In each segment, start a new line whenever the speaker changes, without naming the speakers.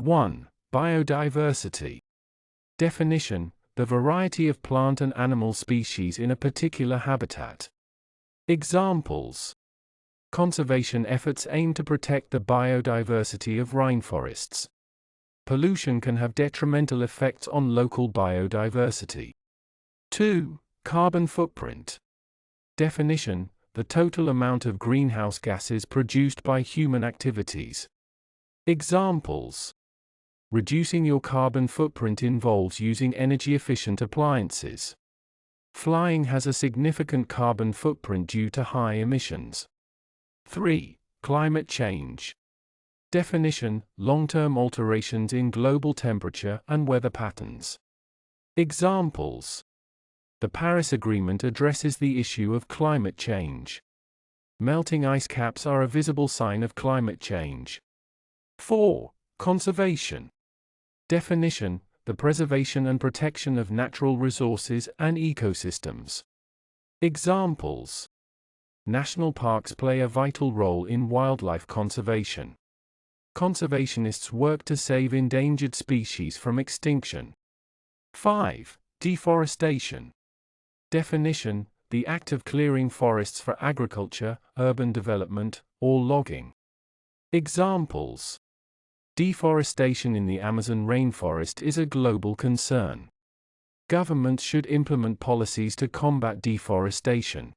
1. Biodiversity. Definition: the variety of plant and animal species in a particular habitat. Examples: conservation efforts aim to protect the biodiversity of rainforests. Pollution can have detrimental effects on local biodiversity. 2. Carbon footprint. Definition: the total amount of greenhouse gases produced by human activities. Examples: reducing your carbon footprint involves using energy-efficient appliances. Flying has a significant carbon footprint due to high emissions. 3. Climate change. Definition: long-term alterations in global temperature and weather patterns. Examples: the Paris Agreement addresses the issue of climate change. Melting ice caps are a visible sign of climate change. 4. Conservation. Definition: the preservation and protection of natural resources and ecosystems. Examples: national parks play a vital role in wildlife conservation. Conservationists work to save endangered species from extinction. 5. Deforestation. Definition: the act of clearing forests for agriculture, urban development, or logging. Examples: deforestation in the Amazon rainforest is a global concern. Governments should implement policies to combat deforestation.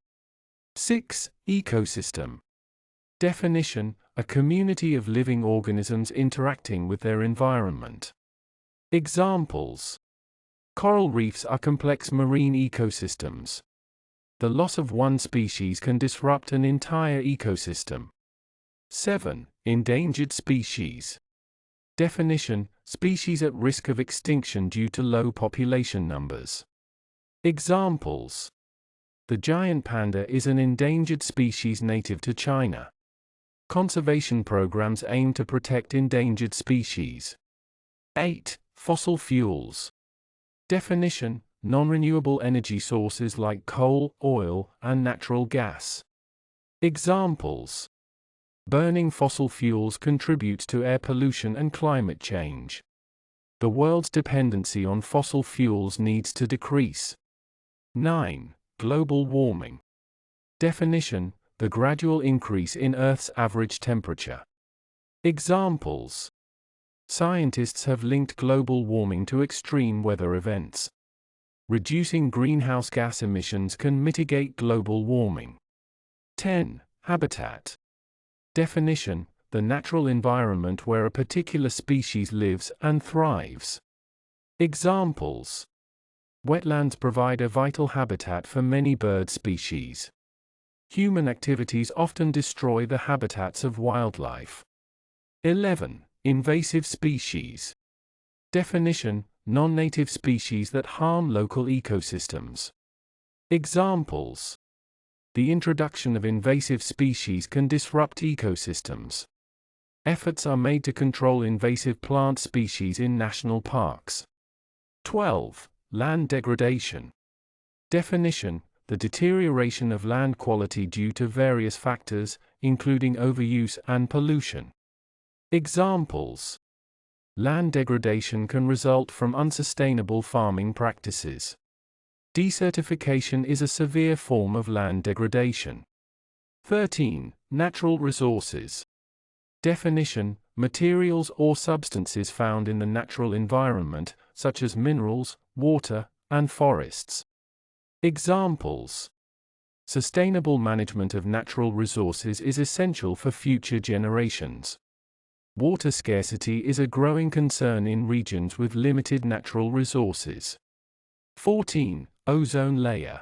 6. Ecosystem. Definition: a community of living organisms interacting with their environment. Examples: coral reefs are complex marine ecosystems. The loss of one species can disrupt an entire ecosystem. 7. Endangered species. Definition: species at risk of extinction due to low population numbers. Examples: the giant panda is an endangered species native to China. Conservation programs aim to protect endangered species. 8. Fossil fuels. Definition: non-renewable energy sources like coal, oil, and natural gas. Examples: burning fossil fuels contributes to air pollution and climate change. The world's dependency on fossil fuels needs to decrease. 9. Global warming. Definition: the gradual increase in Earth's average temperature. Examples: scientists have linked global warming to extreme weather events. Reducing greenhouse gas emissions can mitigate global warming. 10. Habitat. Definition: the natural environment where a particular species lives and thrives. Examples: wetlands provide a vital habitat for many bird species. Human activities often destroy the habitats of wildlife. 11. Invasive species. Definition: non-native species that harm local ecosystems. Examples: the introduction of invasive species can disrupt ecosystems. Efforts are made to control invasive plant species in national parks. 12. Land degradation. Definition: the deterioration of land quality due to various factors, including overuse and pollution. Examples: land degradation can result from unsustainable farming practices. Desertification is a severe form of land degradation. 13. Natural resources. Definition: materials or substances found in the natural environment, such as minerals, water, and forests. Examples: sustainable management of natural resources is essential for future generations. Water scarcity is a growing concern in regions with limited natural resources. 14. Ozone layer.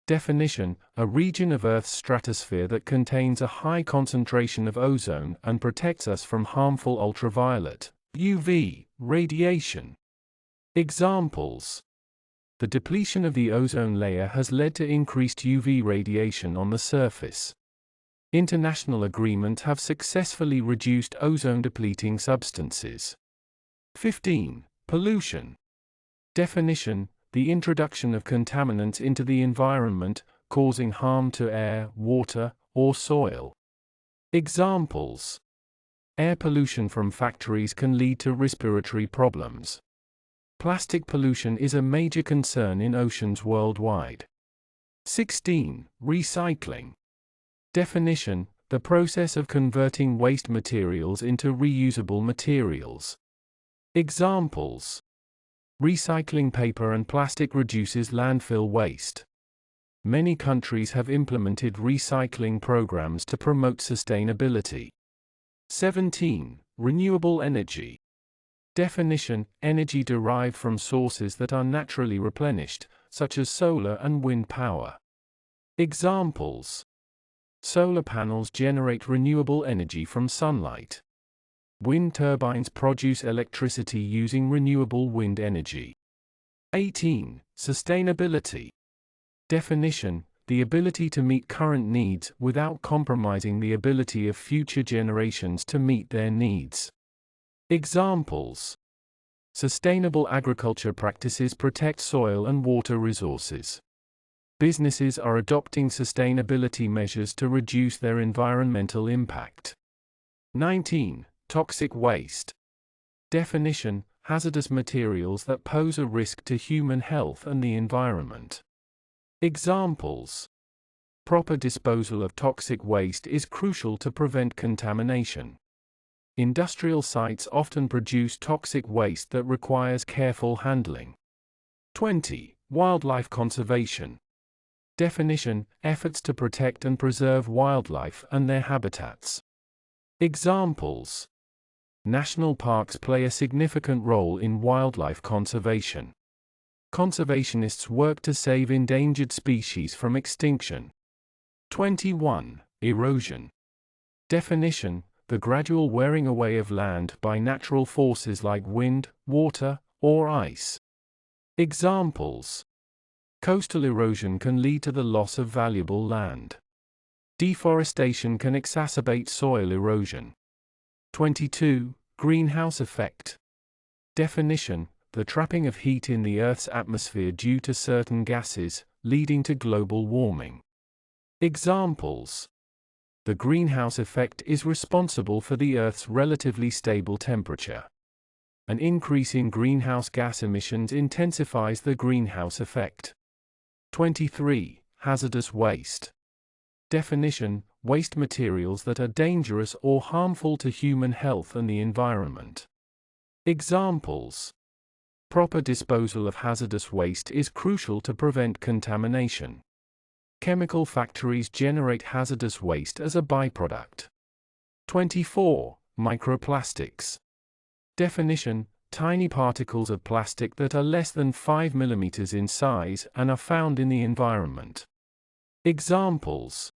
Definition: a region of Earth's stratosphere that contains a high concentration of ozone and protects us from harmful ultraviolet (UV) radiation. Examples: the depletion of the ozone layer has led to increased UV radiation on the surface. International agreements have successfully reduced ozone-depleting substances. 15. Pollution. Definition: the introduction of contaminants into the environment, causing harm to air, water, or soil. Examples: Air pollution from factories can lead to respiratory problems. Plastic pollution is a major concern in oceans worldwide. 16. Recycling. Definition: the process of converting waste materials into reusable materials. Examples: recycling paper and plastic reduces landfill waste. Many countries have implemented recycling programs to promote sustainability. 17. Renewable energy. Definition: energy derived from sources that are naturally replenished, such as solar and wind power. Examples: solar panels generate renewable energy from sunlight. Wind turbines produce electricity using renewable wind energy. 18. Sustainability. Definition: the ability to meet current needs without compromising the ability of future generations to meet their needs. Examples: sustainable agriculture practices protect soil and water resources. Businesses are adopting sustainability measures to reduce their environmental impact. 19. Toxic waste. Definition: hazardous materials that pose a risk to human health and the environment. Examples: proper disposal of toxic waste is crucial to prevent contamination. Industrial sites often produce toxic waste that requires careful handling. 20. Wildlife conservation. Definition: efforts to protect and preserve wildlife and their habitats. Examples: national parks play a significant role in wildlife conservation. Conservationists work to save endangered species from extinction. 21. Erosion. Definition: the gradual wearing away of land by natural forces like wind, water, or ice. Examples: coastal erosion can lead to the loss of valuable land. Deforestation can exacerbate soil erosion. 22. Greenhouse effect. Definition: the trapping of heat in the Earth's atmosphere due to certain gases, leading to global warming. Examples: the greenhouse effect is responsible for the Earth's relatively stable temperature. An increase in greenhouse gas emissions intensifies the greenhouse effect. 23. Hazardous waste. Definition: waste materials that are dangerous or harmful to human health and the environment. Examples: proper disposal of hazardous waste is crucial to prevent contamination. Chemical factories generate hazardous waste as a byproduct. 24. Microplastics. Definition: tiny particles of plastic that are less than 5 mm in size and are found in the environment. Examples: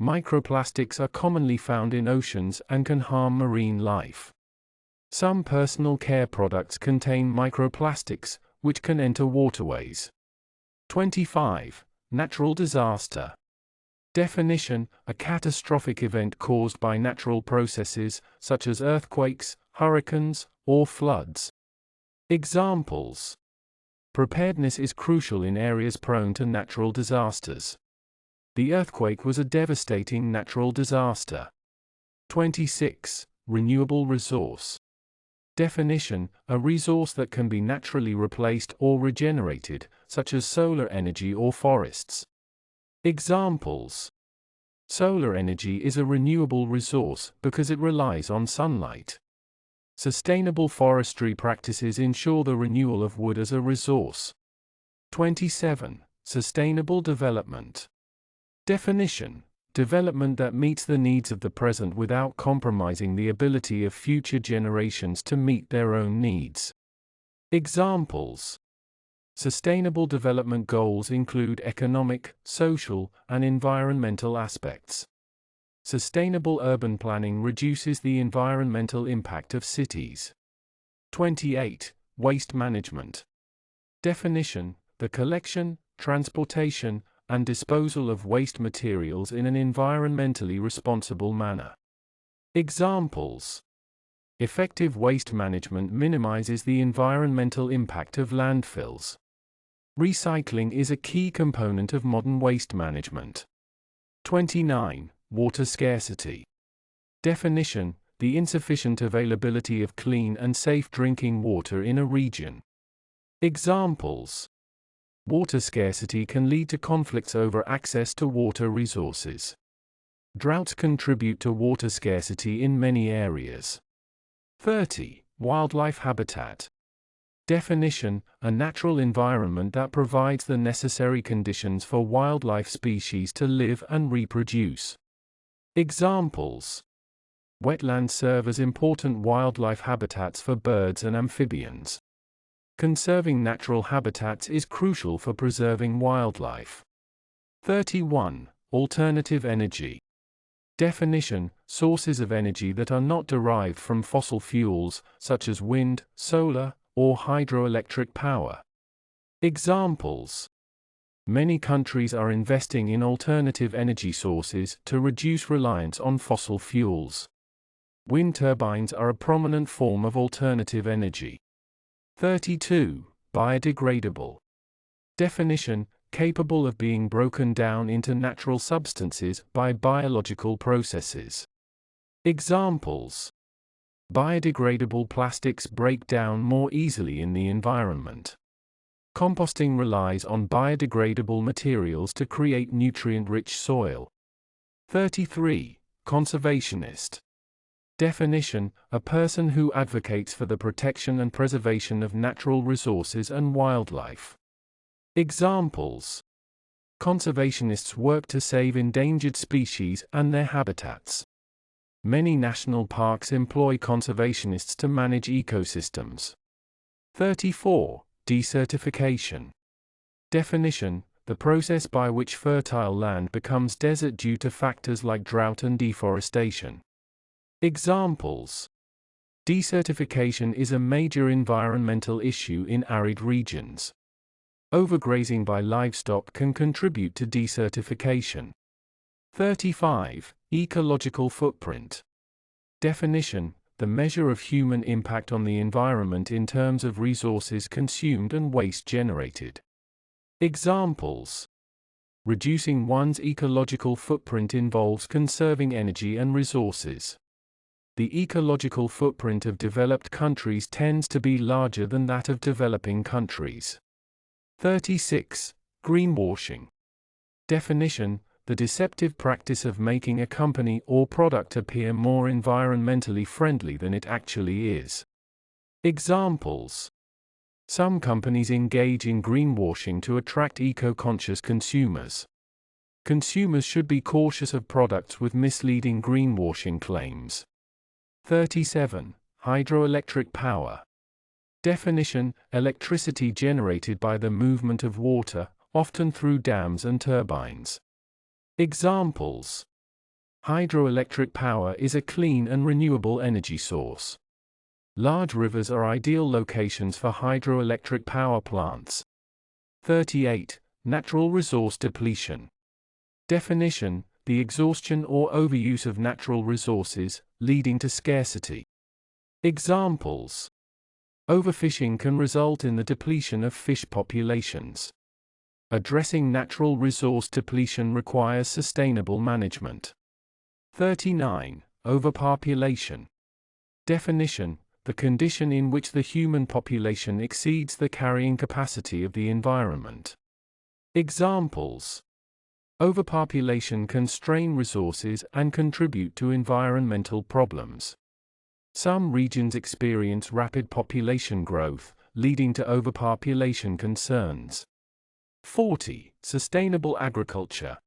microplastics are commonly found in oceans and can harm marine life. Some personal care products contain microplastics, which can enter waterways. 25. Natural disaster. Definition: a catastrophic event caused by natural processes, such as earthquakes, hurricanes, or floods. Examples: preparedness is crucial in areas prone to natural disasters. The earthquake was a devastating natural disaster. 26. Renewable resource. Definition: a resource that can be naturally replaced or regenerated, such as solar energy or forests. Examples: solar energy is a renewable resource because it relies on sunlight. Sustainable forestry practices ensure the renewal of wood as a resource. 27. Sustainable development. Definition: development that meets the needs of the present without compromising the ability of future generations to meet their own needs. Examples: sustainable development goals include economic, social, and environmental aspects. Sustainable urban planning reduces the environmental impact of cities. 28. Waste management. Definition: the collection, transportation, and disposal of waste materials in an environmentally responsible manner. Examples: effective waste management minimizes the environmental impact of landfills. Recycling is a key component of modern waste management. 29. Water scarcity. Definition: the insufficient availability of clean and safe drinking water in a region. Examples: water scarcity can lead to conflicts over access to water resources. Droughts contribute to water scarcity in many areas. 30. Wildlife habitat. Definition: a natural environment that provides the necessary conditions for wildlife species to live and reproduce. Examples: wetlands serve as important wildlife habitats for birds and amphibians. Conserving natural habitats is crucial for preserving wildlife. 31. Alternative energy. Definition: sources of energy that are not derived from fossil fuels, such as wind, solar, or hydroelectric power. Examples: many countries are investing in alternative energy sources to reduce reliance on fossil fuels. Wind turbines are a prominent form of alternative energy. 32. Biodegradable. Definition: capable of being broken down into natural substances by biological processes. Examples: biodegradable plastics break down more easily in the environment. Composting relies on biodegradable materials to create nutrient-rich soil. 33. Conservationist. Definition: a person who advocates for the protection and preservation of natural resources and wildlife. Examples: conservationists work to save endangered species and their habitats. Many national parks employ conservationists to manage ecosystems. 34. Desertification. Definition: the process by which fertile land becomes desert due to factors like drought and deforestation. Examples: desertification is a major environmental issue in arid regions. Overgrazing by livestock can contribute to desertification. 35. Ecological footprint. Definition: the measure of human impact on the environment in terms of resources consumed and waste generated. Examples: reducing one's ecological footprint involves conserving energy and resources. The ecological footprint of developed countries tends to be larger than that of developing countries. 36. Greenwashing. Definition: the deceptive practice of making a company or product appear more environmentally friendly than it actually is. Examples: some companies engage in greenwashing to attract eco-conscious consumers. Consumers should be cautious of products with misleading greenwashing claims. 37. Hydroelectric power. Definition: electricity generated by the movement of water, often through dams and turbines. Examples: hydroelectric power is a clean and renewable energy source. Large rivers are ideal locations for hydroelectric power plants. 38. Natural resource depletion. Definition: the exhaustion or overuse of natural resources, leading to scarcity. Examples: overfishing can result in the depletion of fish populations. Addressing natural resource depletion requires sustainable management. 39. Overpopulation. Definition: the condition in which the human population exceeds the carrying capacity of the environment. Examples: overpopulation can strain resources and contribute to environmental problems. Some regions experience rapid population growth, leading to overpopulation concerns. 40. Sustainable agriculture.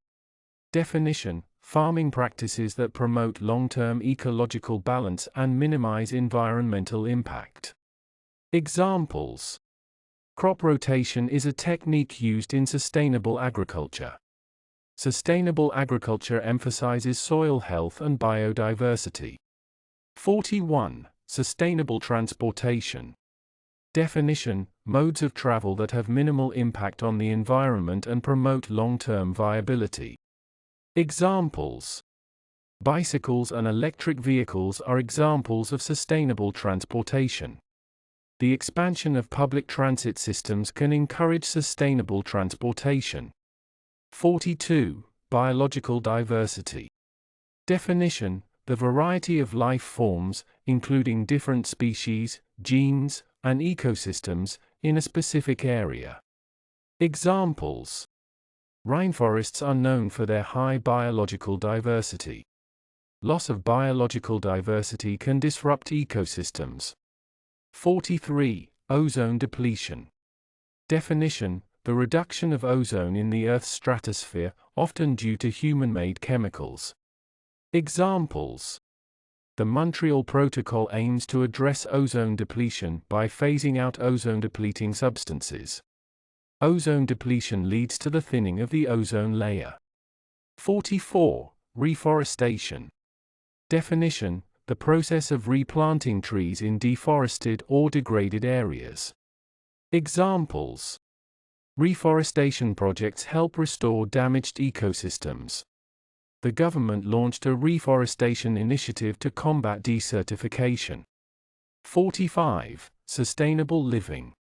Definition: farming practices that promote long-term ecological balance and minimize environmental impact. Examples: crop rotation is a technique used in sustainable agriculture. Sustainable agriculture emphasizes soil health and biodiversity. 41. Sustainable transportation. Definition: modes of travel that have minimal impact on the environment and promote long-term viability. Examples: bicycles and electric vehicles are examples of sustainable transportation. The expansion of public transit systems can encourage sustainable transportation. 42. Biological diversity. Definition: the variety of life forms, including different species, genes, and ecosystems, in a specific area. Examples: rainforests are known for their high biological diversity. Loss of biological diversity can disrupt ecosystems. 43. Ozone depletion. Definition: the reduction of ozone in the Earth's stratosphere, often due to human-made chemicals. Examples: the Montreal Protocol aims to address ozone depletion by phasing out ozone-depleting substances. Ozone depletion leads to the thinning of the ozone layer. 44. Reforestation. Definition: the process of replanting trees in deforested or degraded areas. Examples: reforestation projects help restore damaged ecosystems. The government launched a reforestation initiative to combat desertification. 45. Sustainable living.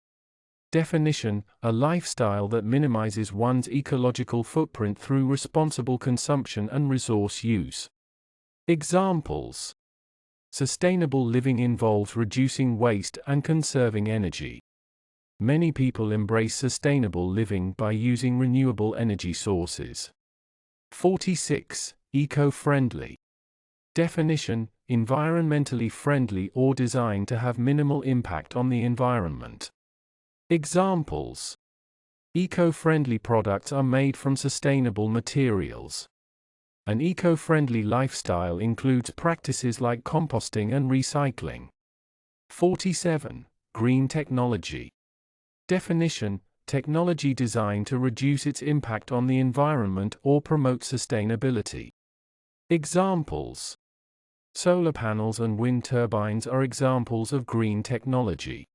Definition: a lifestyle that minimizes one's ecological footprint through responsible consumption and resource use. Examples: sustainable living involves reducing waste and conserving energy. Many people embrace sustainable living by using renewable energy sources. 46. Eco-friendly. Definition: environmentally friendly or designed to have minimal impact on the environment. Examples: eco-friendly products are made from sustainable materials. An eco-friendly lifestyle includes practices like composting and recycling. 47. Green technology. Definition: technology designed to reduce its impact on the environment or promote sustainability. Examples: solar panels and wind turbines are examples of green technology.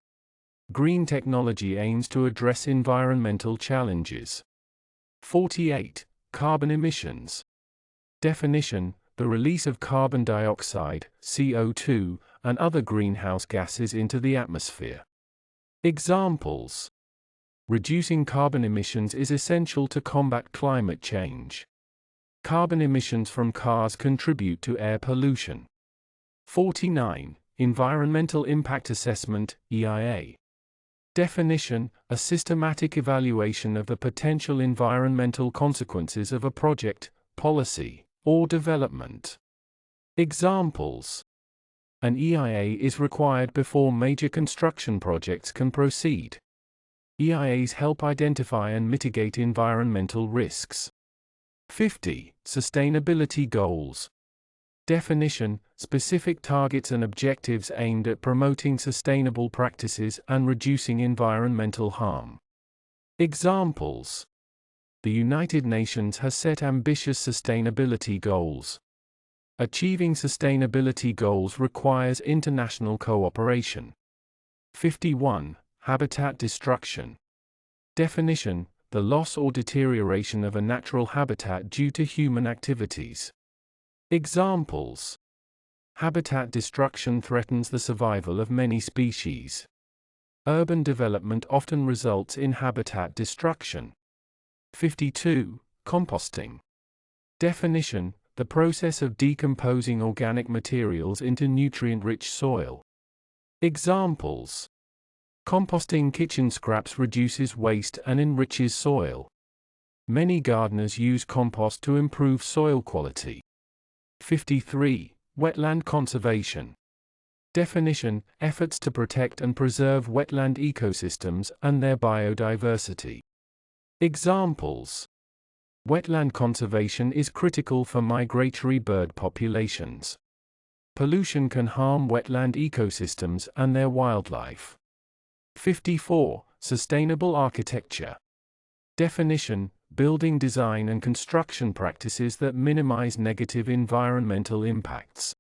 Green technology aims to address environmental challenges. 48. Carbon emissions. Definition: the release of carbon dioxide, CO2, and other greenhouse gases into the atmosphere. Examples: reducing carbon emissions is essential to combat climate change. Carbon emissions from cars contribute to air pollution. 49. Environmental Impact Assessment, EIA. Definition: a systematic evaluation of the potential environmental consequences of a project, policy, or development. Examples: an EIA is required before major construction projects can proceed. EIAs help identify and mitigate environmental risks. 50. Sustainability goals. Definition: specific targets and objectives aimed at promoting sustainable practices and reducing environmental harm. Examples: the United Nations has set ambitious sustainability goals. Achieving sustainability goals requires international cooperation. 51. Habitat destruction. Definition: the loss or deterioration of a natural habitat due to human activities. Examples: habitat destruction threatens the survival of many species. Urban development often results in habitat destruction. 52. Composting. Definition: the process of decomposing organic materials into nutrient-rich soil. Examples: composting kitchen scraps reduces waste and enriches soil. Many gardeners use compost to improve soil quality. 53. Wetland conservation. Definition: efforts to protect and preserve wetland ecosystems and their biodiversity. Examples: wetland conservation is critical for migratory bird populations. Pollution can harm wetland ecosystems and their wildlife. 54. Sustainable architecture. Definition: building design and construction practices that minimize negative environmental impacts.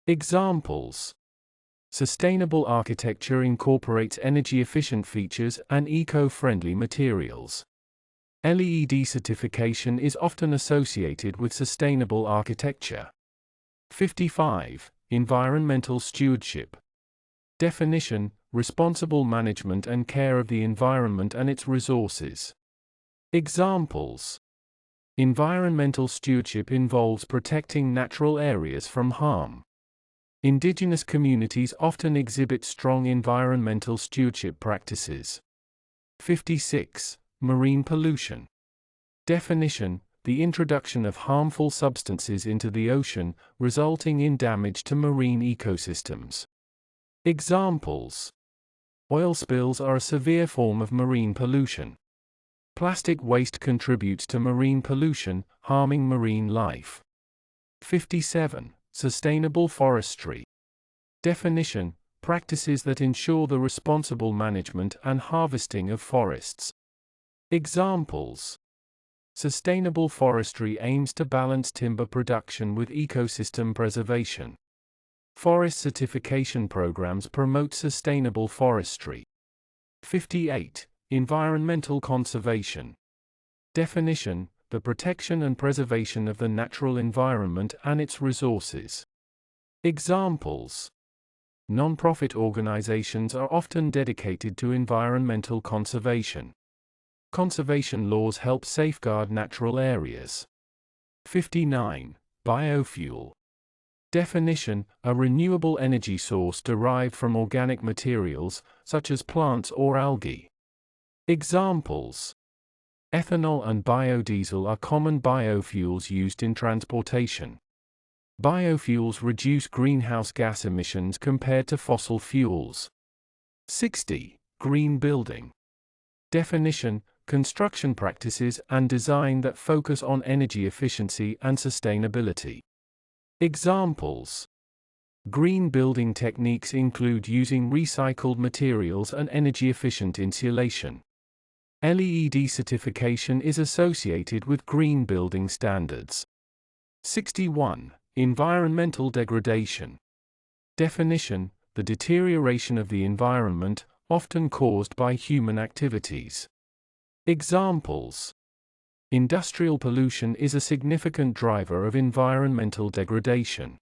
Examples: sustainable architecture incorporates energy-efficient features and eco-friendly materials. LEED certification is often associated with sustainable architecture. 55. Environmental stewardship. Definition: responsible management and care of the environment and its resources. Examples: Environmental stewardship involves protecting natural areas from harm. Indigenous communities often exhibit strong environmental stewardship practices. 56. Marine pollution. Definition: the introduction of harmful substances into the ocean, resulting in damage to marine ecosystems. Examples: oil spills are a severe form of marine pollution. Plastic waste contributes to marine pollution, harming marine life. 57. Sustainable forestry. Definition: practices that ensure the responsible management and harvesting of forests. Examples: sustainable forestry aims to balance timber production with ecosystem preservation. Forest certification programs promote sustainable forestry. 58. Environmental conservation. Definition: the protection and preservation of the natural environment and its resources. Examples: non-profit organizations are often dedicated to environmental conservation. Conservation laws help safeguard natural areas. 59. Biofuel. Definition: a renewable energy source derived from organic materials, such as plants or algae. Examples: ethanol and biodiesel are common biofuels used in transportation. Biofuels reduce greenhouse gas emissions compared to fossil fuels. 60. Green building. Definition: construction practices and design that focus on energy efficiency and sustainability. Examples: green building techniques include using recycled materials and energy-efficient insulation. LEED certification is associated with green building standards. 61. Environmental degradation. Definition: the deterioration of the environment, often caused by human activities. Examples: industrial pollution is a significant driver of environmental degradation.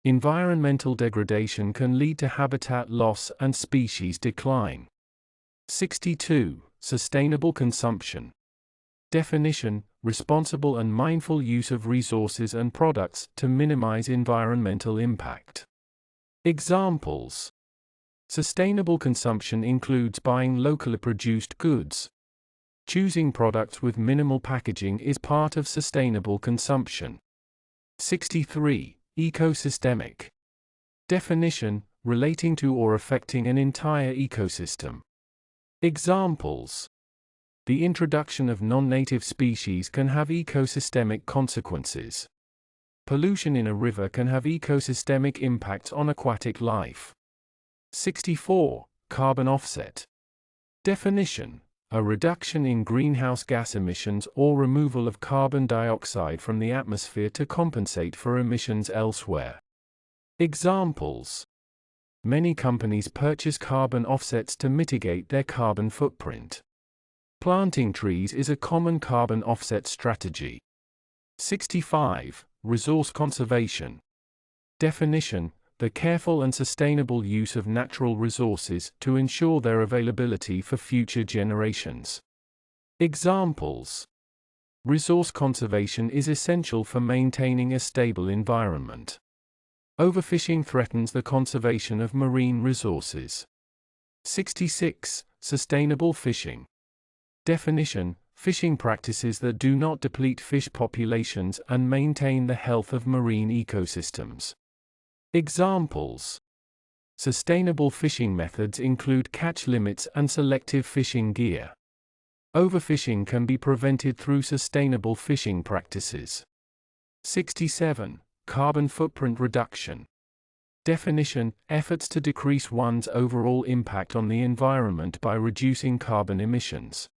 Environmental degradation can lead to habitat loss and species decline. 62. Sustainable consumption. Definition: responsible and mindful use of resources and products to minimize environmental impact. Examples: sustainable consumption includes buying locally produced goods. Choosing products with minimal packaging is part of sustainable consumption. 63. Ecosystemic. Definition: relating to or affecting an entire ecosystem. Examples: the introduction of non-native species can have ecosystemic consequences. Pollution in a river can have ecosystemic impacts on aquatic life. 64. Carbon offset. Definition: a reduction in greenhouse gas emissions or removal of carbon dioxide from the atmosphere to compensate for emissions elsewhere. Examples: many companies purchase carbon offsets to mitigate their carbon footprint. Planting trees is a common carbon offset strategy. 65. Resource conservation. Definition: the careful and sustainable use of natural resources to ensure their availability for future generations. Examples: resource conservation is essential for maintaining a stable environment. Overfishing threatens the conservation of marine resources. 66. Sustainable fishing. Definition: fishing practices that do not deplete fish populations and maintain the health of marine ecosystems. Examples: sustainable fishing methods include catch limits and selective fishing gear. Overfishing can be prevented through sustainable fishing practices. 67. Carbon footprint reduction. Definition: efforts to decrease one's overall impact on the environment by reducing carbon emissions.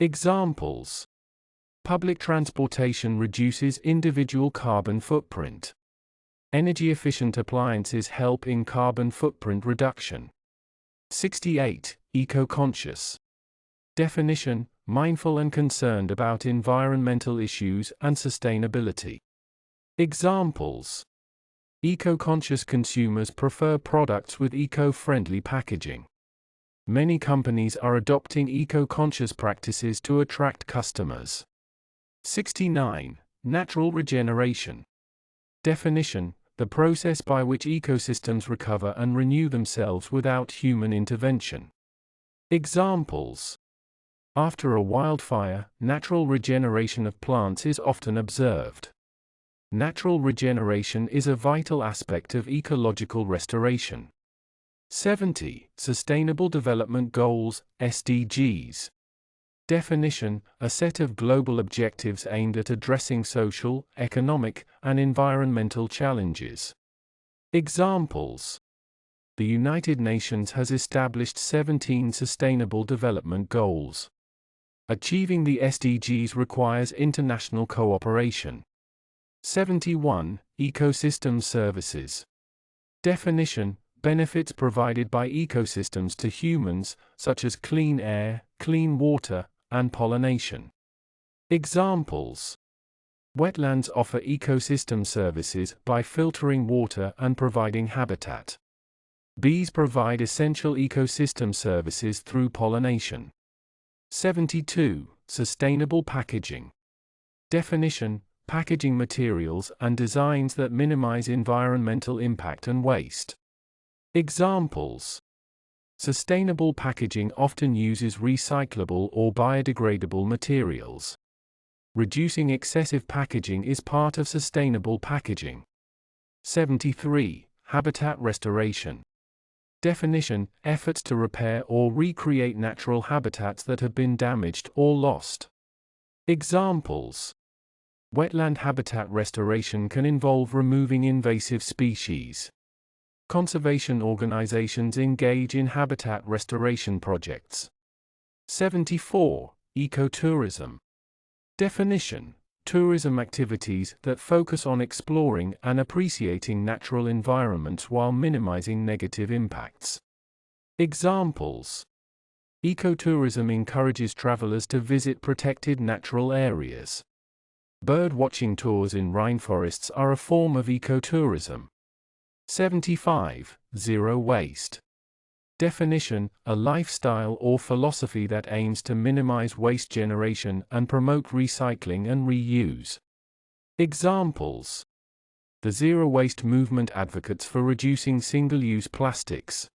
Examples: public transportation reduces individual carbon footprint. Energy-efficient appliances help in carbon footprint reduction. 68. Eco-conscious. Definition: mindful and concerned about environmental issues and sustainability. Examples: eco-conscious consumers prefer products with eco-friendly packaging. Many companies are adopting eco-conscious practices to attract customers. 69. Natural regeneration. Definition: the process by which ecosystems recover and renew themselves without human intervention. Examples: after a wildfire, natural regeneration of plants is often observed. Natural regeneration is a vital aspect of ecological restoration. 70. Sustainable Development Goals, SDGs. Definition: a set of global objectives aimed at addressing social, economic, and environmental challenges. Examples: the United Nations has established 17 Sustainable Development Goals. Achieving the SDGs requires international cooperation. 71. Ecosystem services. Definition: benefits provided by ecosystems to humans, such as clean air, clean water, and pollination. Examples: wetlands offer ecosystem services by filtering water and providing habitat. Bees provide essential ecosystem services through pollination. 72. Sustainable packaging. Definition: packaging materials and designs that minimize environmental impact and waste. Examples: sustainable packaging often uses recyclable or biodegradable materials. Reducing excessive packaging is part of sustainable packaging. 73. Habitat restoration. Definition: efforts to repair or recreate natural habitats that have been damaged or lost. Examples: wetland habitat restoration can involve removing invasive species. Conservation organizations engage in habitat restoration projects. 74. Ecotourism. Definition: tourism activities that focus on exploring and appreciating natural environments while minimizing negative impacts. Examples: ecotourism encourages travelers to visit protected natural areas. Bird watching tours in rainforests are a form of ecotourism. 75. Zero waste. Definition: a lifestyle or philosophy that aims to minimize waste generation and promote recycling and reuse. Examples: the zero waste movement advocates for reducing single-use plastics.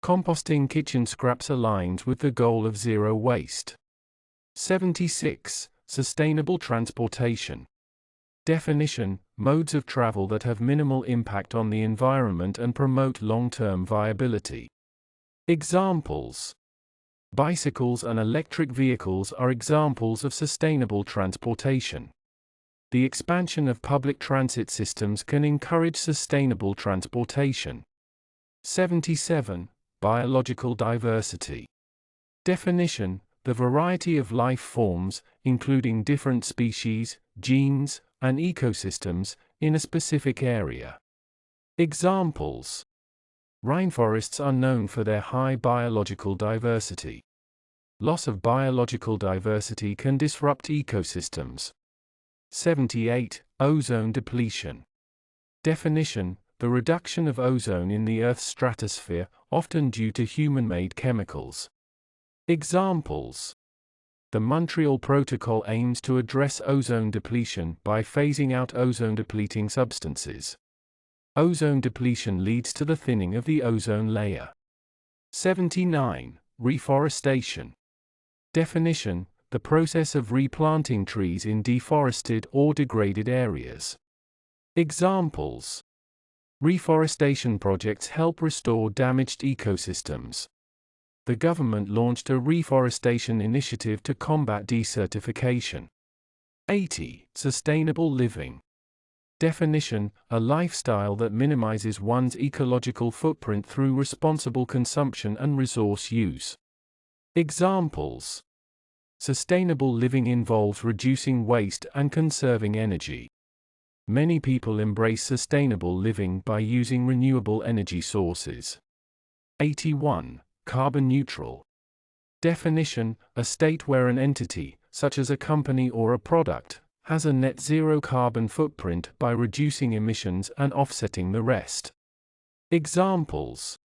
Composting kitchen scraps aligns with the goal of zero waste. 76. Sustainable transportation. Definition: modes of travel that have minimal impact on the environment and promote long-term viability. Examples: bicycles and electric vehicles are examples of sustainable transportation. The expansion of public transit systems can encourage sustainable transportation. 77. Biological diversity. Definition: the variety of life forms, including different species, genes, and ecosystems, in a specific area. Examples: rainforests are known for their high biological diversity. Loss of biological diversity can disrupt ecosystems. 78. Ozone depletion. Definition: the reduction of ozone in the Earth's stratosphere, often due to human-made chemicals. Examples: the Montreal Protocol aims to address ozone depletion by phasing out ozone-depleting substances. Ozone depletion leads to the thinning of the ozone layer. 79. Reforestation. Definition: the process of replanting trees in deforested or degraded areas. Examples: reforestation projects help restore damaged ecosystems. The government launched a reforestation initiative to combat desertification. 80. Sustainable living. Definition: a lifestyle that minimizes one's ecological footprint through responsible consumption and resource use. Examples: sustainable living involves reducing waste and conserving energy. Many people embrace sustainable living by using renewable energy sources. 81. Carbon neutral. Definition: a state where an entity, such as a company or a product, has a net zero carbon footprint by reducing emissions and offsetting the rest. Examples: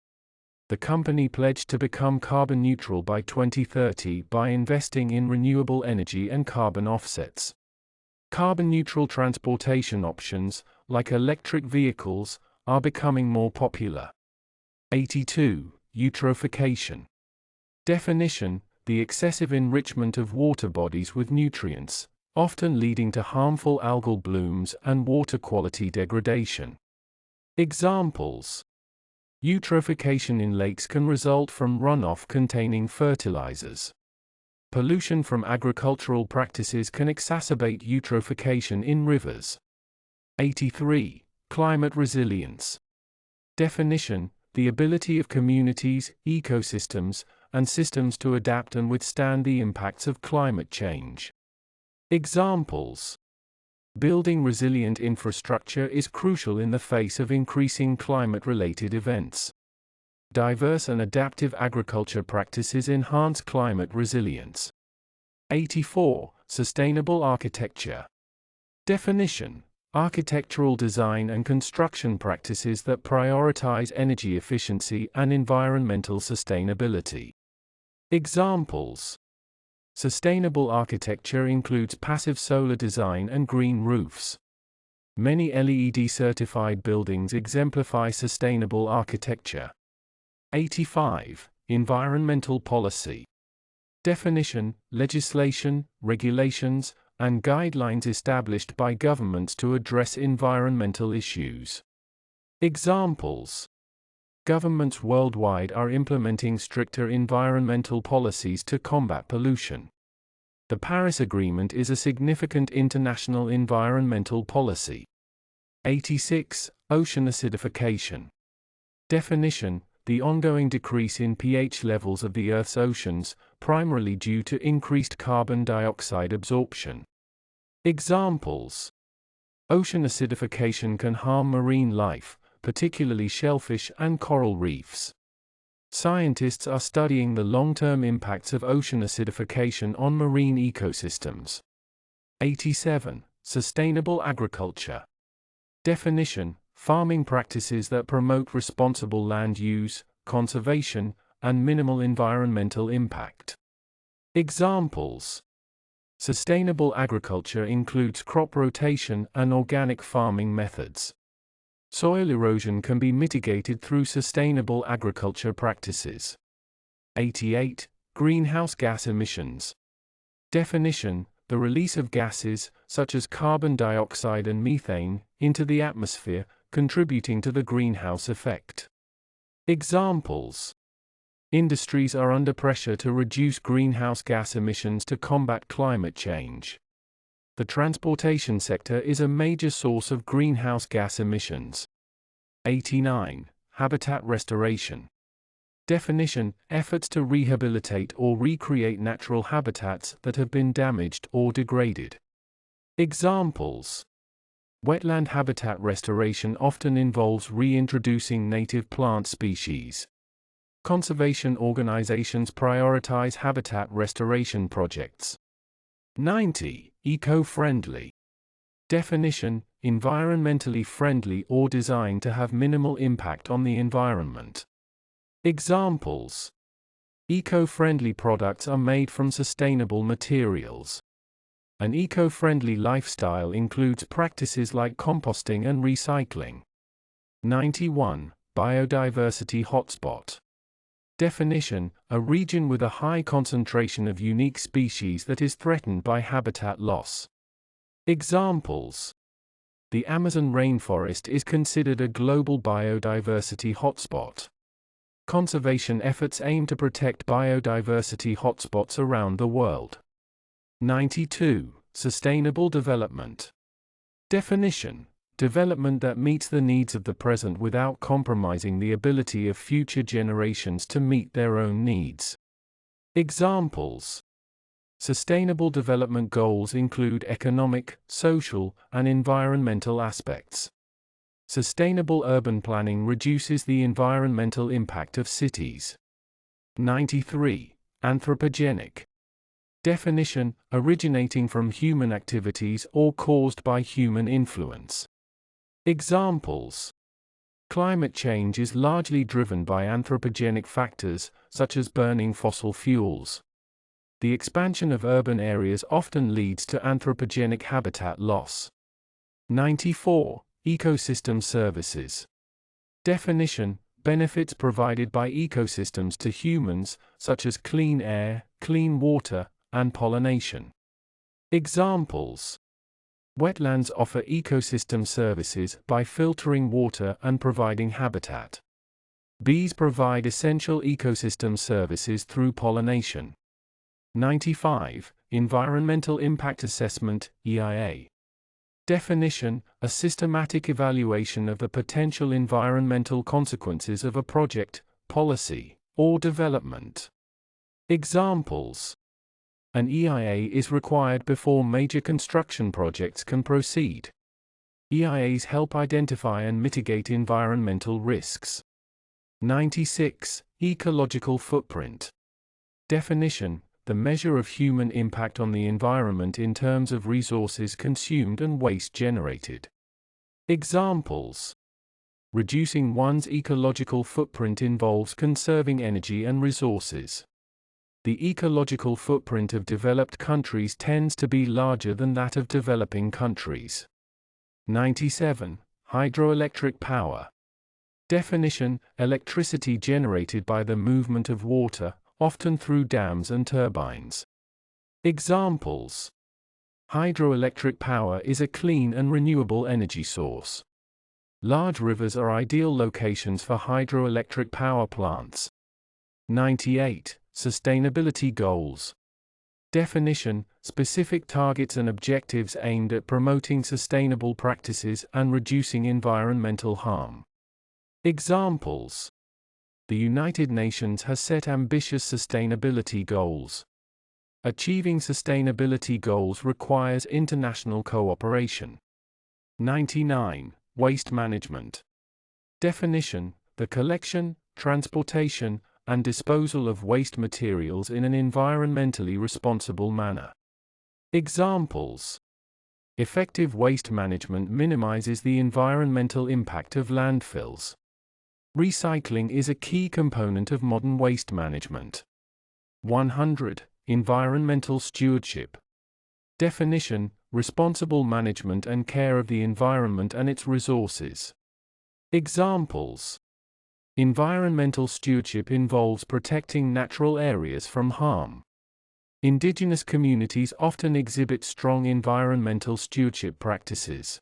the company pledged to become carbon neutral by 2030 by investing in renewable energy and carbon offsets. Carbon-neutral transportation options, like electric vehicles, are becoming more popular. 82. Eutrophication. Definition: the excessive enrichment of water bodies with nutrients, often leading to harmful algal blooms and water quality degradation. Examples: eutrophication in lakes can result from runoff containing fertilizers. Pollution from agricultural practices can exacerbate eutrophication in rivers. 83. Climate resilience. Definition: the ability of communities, ecosystems, and systems to adapt and withstand the impacts of climate change. Examples: building resilient infrastructure is crucial in the face of increasing climate-related events. Diverse and adaptive agriculture practices enhance climate resilience. 84. Sustainable architecture. Definition: architectural design and construction practices that prioritize energy efficiency and environmental sustainability. Examples: sustainable architecture includes passive solar design and green roofs. Many LEED-certified buildings exemplify sustainable architecture. 85. Environmental policy. Definition: legislation, regulations, and guidelines established by governments to address environmental issues. Examples: governments worldwide are implementing stricter environmental policies to combat pollution. The Paris Agreement is a significant international environmental policy. 86. Ocean acidification. Definition: the ongoing decrease in pH levels of the Earth's oceans, primarily due to increased carbon dioxide absorption. Examples: ocean acidification can harm marine life, particularly shellfish and coral reefs. Scientists are studying the long-term impacts of ocean acidification on marine ecosystems. 87. Sustainable agriculture. Definition: farming practices that promote responsible land use, conservation, and minimal environmental impact. Examples: sustainable agriculture includes crop rotation and organic farming methods. Soil erosion can be mitigated through sustainable agriculture practices. 88. Greenhouse gas emissions. Definition: the release of gases, such as carbon dioxide and methane, into the atmosphere, contributing to the greenhouse effect. Examples: industries are under pressure to reduce greenhouse gas emissions to combat climate change. The transportation sector is a major source of greenhouse gas emissions. 89. Habitat restoration. Definition: efforts to rehabilitate or recreate natural habitats that have been damaged or degraded. Examples: wetland habitat restoration often involves reintroducing native plant species. Conservation organizations prioritize habitat restoration projects. 90. Eco-friendly. Definition: environmentally friendly or designed to have minimal impact on the environment. Examples: eco-friendly products are made from sustainable materials. An eco-friendly lifestyle includes practices like composting and recycling. 91. Biodiversity hotspot. Definition: a region with a high concentration of unique species that is threatened by habitat loss. Examples: the Amazon rainforest is considered a global biodiversity hotspot. Conservation efforts aim to protect biodiversity hotspots around the world. 92. Sustainable development. Definition: development that meets the needs of the present without compromising the ability of future generations to meet their own needs. Examples: sustainable development goals include economic, social, and environmental aspects. Sustainable urban planning reduces the environmental impact of cities. 93. Anthropogenic. Definition: originating from human activities or caused by human influence. Examples: climate change is largely driven by anthropogenic factors, such as burning fossil fuels. The expansion of urban areas often leads to anthropogenic habitat loss. 94. Ecosystem services. Definition: benefits provided by ecosystems to humans, such as clean air, clean water, and pollination. Examples: wetlands offer ecosystem services by filtering water and providing habitat. Bees provide essential ecosystem services through pollination. 95. Environmental Impact Assessment, EIA. Definition: a systematic evaluation of the potential environmental consequences of a project, policy, or development. Examples: an EIA is required before major construction projects can proceed. EIAs help identify and mitigate environmental risks. 96. Ecological footprint. Definition: the measure of human impact on the environment in terms of resources consumed and waste generated. Examples: reducing one's ecological footprint involves conserving energy and resources. The ecological footprint of developed countries tends to be larger than that of developing countries. 97. Hydroelectric power. Definition: electricity generated by the movement of water, often through dams and turbines. Examples: hydroelectric power is a clean and renewable energy source. Large rivers are ideal locations for hydroelectric power plants. 98. Sustainability goals. Definition: specific targets and objectives aimed at promoting sustainable practices and reducing environmental harm. Examples: the United Nations has set ambitious sustainability goals. Achieving sustainability goals requires international cooperation. 99. Waste management. Definition: the collection, transportation, and disposal of waste materials in an environmentally responsible manner. Examples: effective waste management minimizes the environmental impact of landfills. Recycling is a key component of modern waste management. 100. Environmental stewardship. Definition: responsible management and care of the environment and its resources. Examples: environmental stewardship involves protecting natural areas from harm. Indigenous communities often exhibit strong environmental stewardship practices.